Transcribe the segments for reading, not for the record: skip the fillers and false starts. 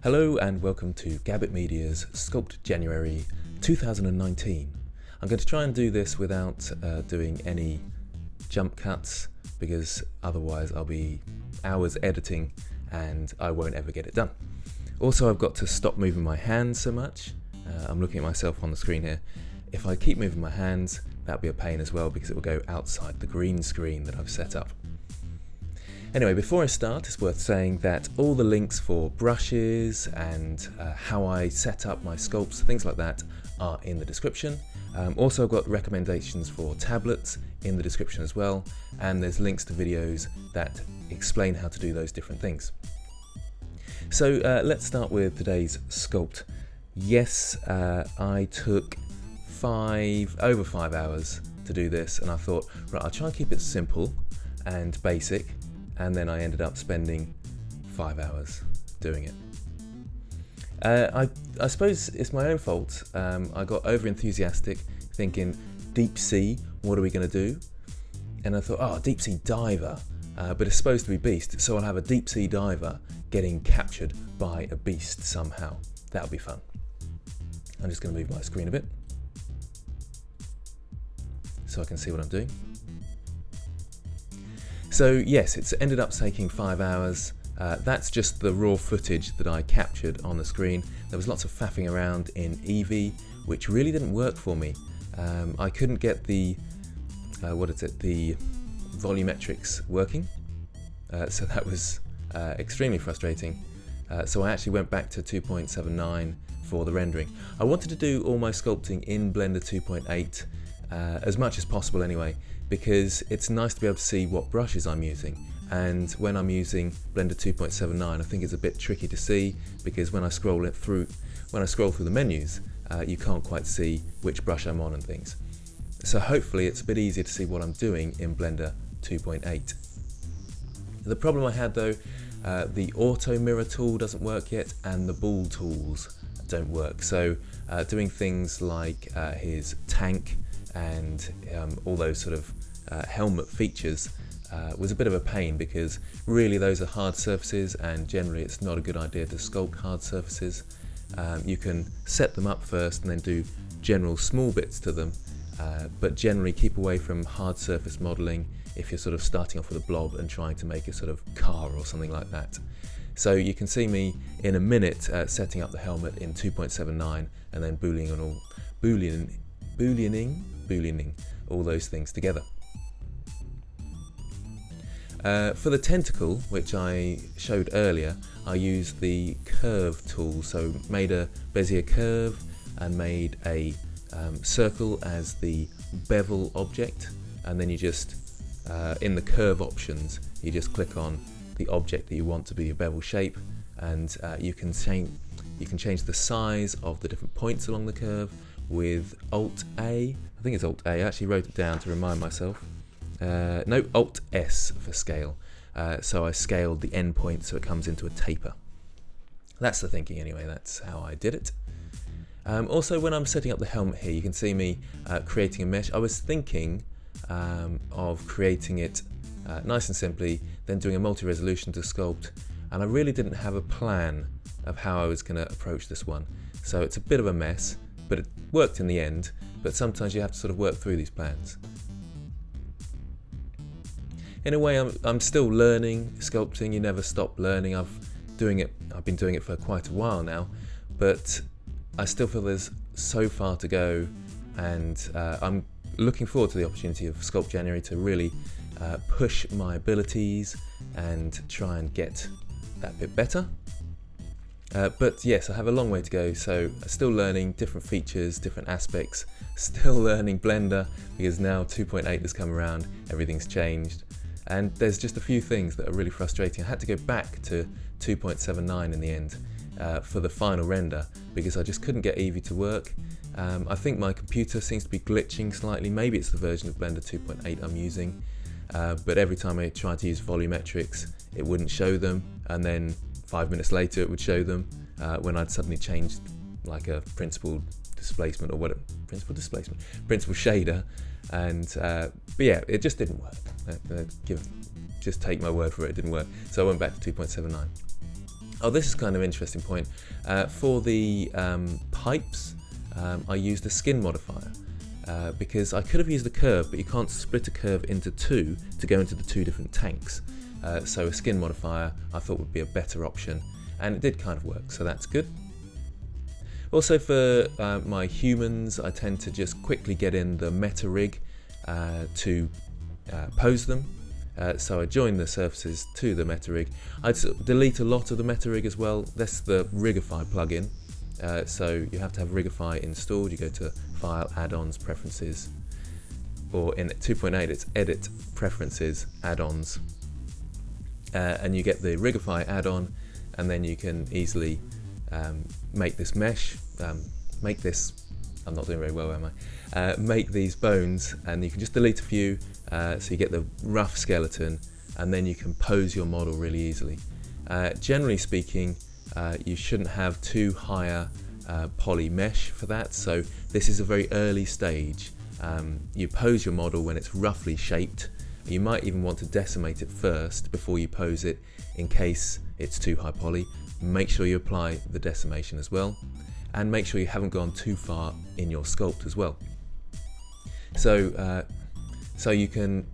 Hello and welcome to Gabbit Media's Sculpt January 2019. I'm going to try and do this without doing any jump cuts because otherwise I'll be hours editing and I won't ever get it done. Also, I've got to stop moving my hands so much. I'm looking at myself on the screen here. If I keep moving my hands, that'll be a pain as well because it will go outside the green screen that I've set up. Anyway, before I start, it's worth saying that all the links for brushes and how I set up my sculpts, things like that, are in the description. Also, I've got recommendations for tablets in the description as well, and there's links to videos that explain how to do those different things. So let's start with today's sculpt. Yes, I took over 5 hours to do this, and I thought, right, I'll try and keep it simple and basic. And then I ended up spending 5 hours doing it. I suppose it's my own fault. I got over enthusiastic thinking, deep sea, what are we going to do? And I thought, oh, deep sea diver, but it's supposed to be beast, so I'll have a deep sea diver getting captured by a beast somehow. That'll be fun. I'm just going to move my screen a bit so I can see what I'm doing. So yes, it's ended up taking 5 hours. That's just the raw footage that I captured on the screen. There was lots of faffing around in Eevee, which really didn't work for me. I couldn't get the volumetrics working, so that was extremely frustrating. So I actually went back to 2.79 for the rendering. I wanted to do all my sculpting in Blender 2.8 as much as possible anyway, because it's nice to be able to see what brushes I'm using. And when I'm using Blender 2.79, I think it's a bit tricky to see because when I scroll through the menus, you can't quite see which brush I'm on and things. So hopefully it's a bit easier to see what I'm doing in Blender 2.8. The problem I had though, the auto mirror tool doesn't work yet, and the ball tools don't work. So doing things like his tank and all those sort of helmet features was a bit of a pain because really those are hard surfaces, and generally it's not a good idea to sculpt hard surfaces. You can set them up first and then do general small bits to them, but generally keep away from hard surface modelling if you're sort of starting off with a blob and trying to make a sort of car or something like that. So you can see me in a minute setting up the helmet in 2.79 and then booleaning all those things together. For the tentacle, which I showed earlier, I used the curve tool, so made a Bezier curve and made a circle as the bevel object, and then you just, in the curve options, you just click on the object that you want to be a bevel shape, and you can change the size of the different points along the curve with Alt-A. I think it's Alt-A, I actually wrote it down to remind myself. No, Alt-S for scale. So I scaled the end point so it comes into a taper. That's the thinking anyway, that's how I did it. Also, when I'm setting up the helmet here, you can see me creating a mesh. I was thinking of creating it nice and simply, then doing a multi-resolution to sculpt, and I really didn't have a plan of how I was going to approach this one. So it's a bit of a mess, but it worked in the end, but sometimes you have to sort of work through these plans. In a way, I'm still learning sculpting. You never stop learning. I've been doing it for quite a while now, but I still feel there's so far to go, and I'm looking forward to the opportunity of Sculpt January to really push my abilities and try and get that bit better. But yes, I have a long way to go, so still learning different features, different aspects, still learning Blender because now 2.8 has come around, everything's changed. And there's just a few things that are really frustrating. I had to go back to 2.79 in the end for the final render because I just couldn't get Eevee to work. I think my computer seems to be glitching slightly. Maybe it's the version of Blender 2.8 I'm using, but every time I tried to use volumetrics, it wouldn't show them, and then 5 minutes later it would show them when I'd suddenly changed like a principal displacement or whatever, principal shader, and but yeah, it just didn't work. Just take my word for it, it didn't work. So I went back to 2.79. Oh, this is kind of an interesting point. For the pipes, I used a skin modifier because I could have used the curve, but you can't split a curve into two to go into the two different tanks. So a skin modifier I thought would be a better option, and it did kind of work, so that's good. Also for my humans, I tend to just quickly get in the meta rig to pose them. So I join the surfaces to the meta rig. I'd delete a lot of the meta rig as well. That's the Rigify plugin. So you have to have Rigify installed. You go to File, Add-ons, Preferences, or in 2.8 it's Edit, Preferences, Add-ons, and you get the Rigify add-on, and then you can easily make this mesh, make this, I'm not doing very well, am I? Make these bones, and you can just delete a few, so you get the rough skeleton, and then you can pose your model really easily. Generally speaking, you shouldn't have too higher poly mesh for that, so this is a very early stage. You pose your model when it's roughly shaped. You might even want to decimate it first before you pose it in case it's too high poly. Make sure you apply the decimation as well, and make sure you haven't gone too far in your sculpt as well. So you can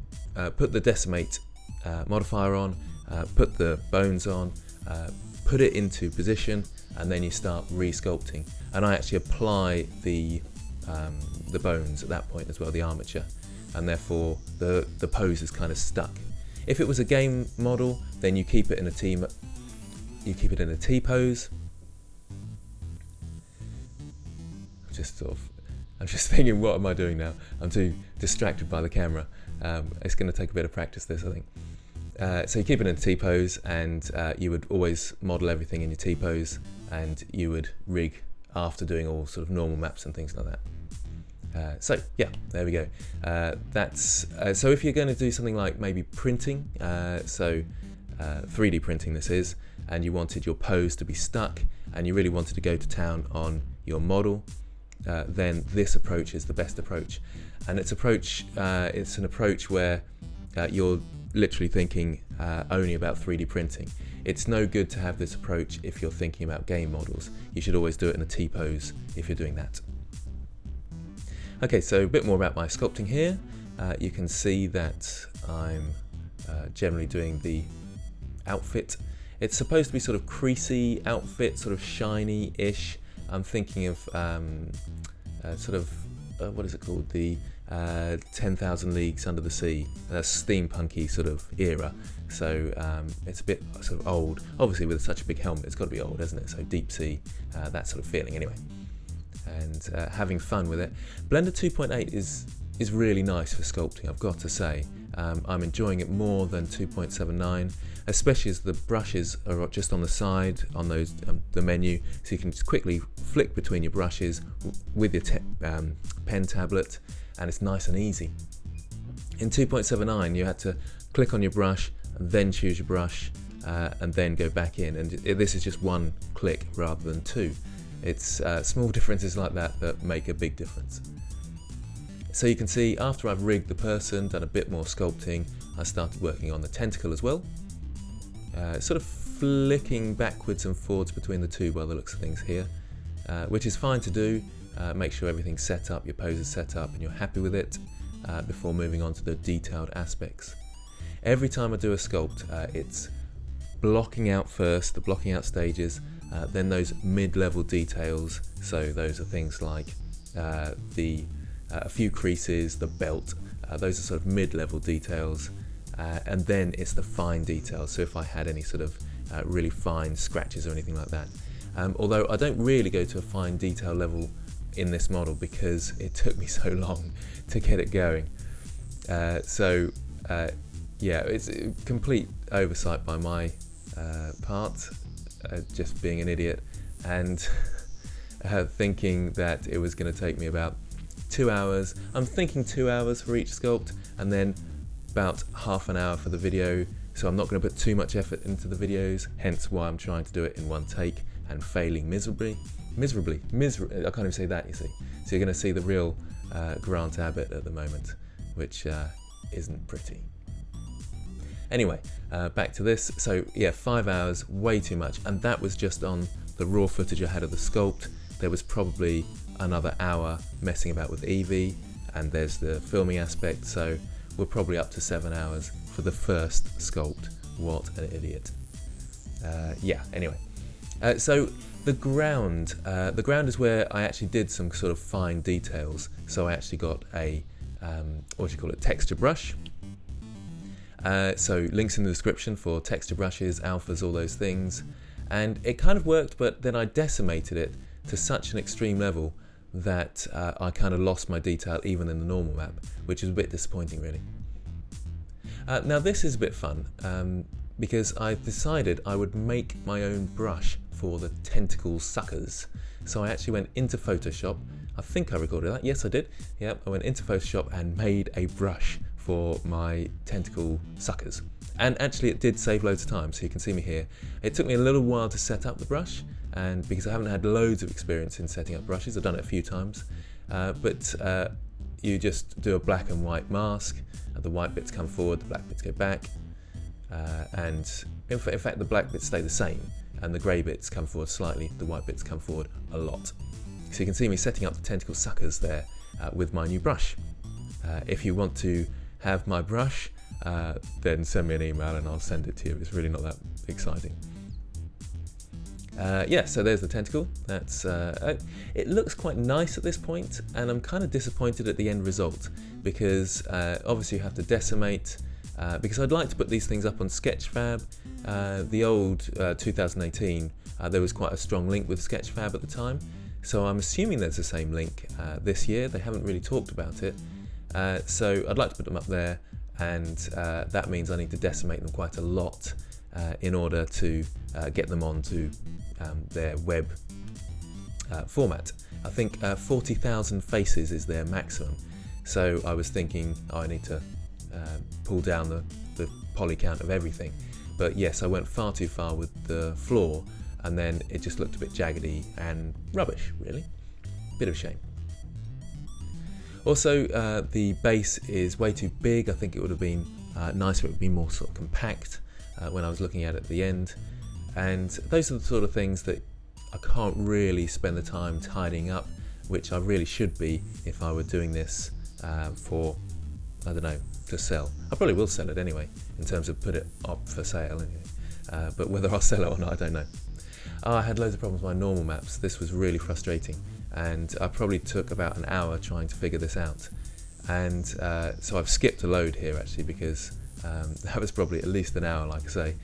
put the decimate modifier on, put the bones on, put it into position, and then you start re-sculpting. And I actually apply the bones at that point as well, the armature, and therefore the pose is kind of stuck. If it was a game model, then you keep it in a T pose. I'm just thinking, what am I doing now? I'm too distracted by the camera. It's going to take a bit of practice, this, I think. So you keep it in a T pose, and you would always model everything in your T pose, and you would rig after doing all sort of normal maps and things like that. So yeah, there we go. So if you're going to do something like maybe printing, 3D printing this is, and you wanted your pose to be stuck, and you really wanted to go to town on your model, then this approach is the best approach. And it's an approach where you're literally thinking only about 3D printing. It's no good to have this approach if you're thinking about game models. You should always do it in a T pose if you're doing that. Okay, so a bit more about my sculpting here. You can see that I'm generally doing the outfit. It's supposed to be sort of creasy outfit, sort of shiny-ish. I'm thinking of what is it called? The 10,000 Leagues Under the Sea, steampunky sort of era. So it's a bit sort of old. Obviously with such a big helmet, it's got to be old, hasn't it? So deep sea, that sort of feeling anyway. And having fun with it. Blender 2.8 is really nice for sculpting, I've got to say. I'm enjoying it more than 2.79, especially as the brushes are just on the side on those the menu, so you can just quickly flick between your brushes with your pen tablet, and it's nice and easy. In 2.79 you had to click on your brush and then choose your brush and then go back in, and this is just one click rather than two. It's small differences like that that make a big difference. So you can see after I've rigged the person, done a bit more sculpting, I started working on the tentacle as well. Sort of flicking backwards and forwards between the two by the looks of things here, which is fine to do. Make sure everything's set up, your pose is set up and you're happy with it before moving on to the detailed aspects. Every time I do a sculpt, it's blocking out first, the blocking out stages, then those mid-level details. So those are things like a few creases, the belt, those are sort of mid-level details, and then it's the fine details. So if I had any sort of really fine scratches or anything like that. Although I don't really go to a fine detail level in this model because it took me so long to get it going. Yeah, it's a complete oversight by my part, just being an idiot, and thinking that it was going to take me about 2 hours. I'm thinking 2 hours for each sculpt, and then about half an hour for the video, so I'm not going to put too much effort into the videos, hence why I'm trying to do it in one take and failing miserably. I can't even say that, you see. So you're going to see the real Grant Abbott at the moment, which isn't pretty. Anyway, back to this. So yeah, 5 hours, way too much, and that was just on the raw footage I had of the sculpt. There was probably another hour messing about with Eevee, and there's the filming aspect, so we're probably up to 7 hours for the first sculpt. What an idiot. Yeah, anyway. So the ground is where I actually did some sort of fine details. So I actually got a, texture brush. So links in the description for texture brushes, alphas, all those things. And it kind of worked, but then I decimated it to such an extreme level that I kind of lost my detail even in the normal map, which is a bit disappointing really. Now this is a bit fun, because I decided I would make my own brush for the tentacle suckers. So I actually went into Photoshop. I think I recorded that. Yes, I did. Yep, I went into Photoshop and made a brush for my tentacle suckers. And actually it did save loads of time, so you can see me here. It took me a little while to set up the brush, and because I haven't had loads of experience in setting up brushes, I've done it a few times, but you just do a black and white mask, the white bits come forward, the black bits go back, and in fact the black bits stay the same, and the grey bits come forward slightly, the white bits come forward a lot. So you can see me setting up the tentacle suckers there with my new brush. If you want to have my brush, then send me an email and I'll send it to you. It's really not that exciting. Yeah, so there's the tentacle. That's it looks quite nice at this point, and I'm kind of disappointed at the end result because obviously you have to decimate, because I'd like to put these things up on Sketchfab. The old 2018, there was quite a strong link with Sketchfab at the time, so I'm assuming there's the same link this year. They haven't really talked about it, so I'd like to put them up there, and that means I need to decimate them quite a lot in order to get them onto their web format. I think 40,000 faces is their maximum, so I was thinking I need to pull down the poly count of everything, but yes, I went far too far with the floor, and then it just looked a bit jaggedy and rubbish really. Bit of a shame. Also, the base is way too big. I think it would have been nicer, it would be more sort of compact when I was looking at it at the end. And those are the sort of things that I can't really spend the time tidying up, which I really should be if I were doing this for, I don't know, to sell. I probably will sell it anyway, in terms of put it up for sale anyway. But whether I'll sell it or not, I don't know. I had loads of problems with my normal maps. This was really frustrating, and I probably took about an hour trying to figure this out. And so I've skipped a load here actually, because that was probably at least an hour, like I say.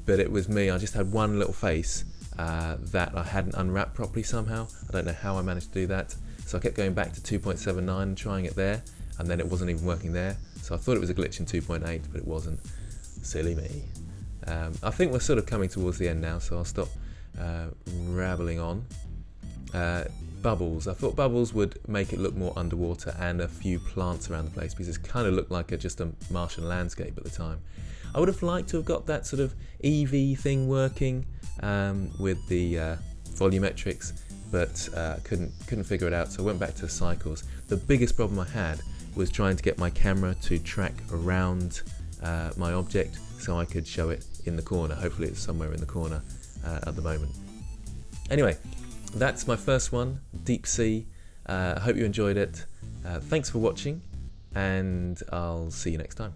But it was me, I just had one little face that I hadn't unwrapped properly somehow. I don't know how I managed to do that. So I kept going back to 2.79 and trying it there, and then it wasn't even working there. So I thought it was a glitch in 2.8, but it wasn't. Silly me. I think we're sort of coming towards the end now, so I'll stop rabbling on. Bubbles. I thought bubbles would make it look more underwater, and a few plants around the place, because it kind of looked like just a Martian landscape at the time. I would have liked to have got that sort of Eevee thing working with the volumetrics, but couldn't figure it out, so I went back to cycles. The biggest problem I had was trying to get my camera to track around my object so I could show it in the corner. Hopefully it's somewhere in the corner at the moment. Anyway, that's my first one, Deep Sea. I hope you enjoyed it. Thanks for watching, and I'll see you next time.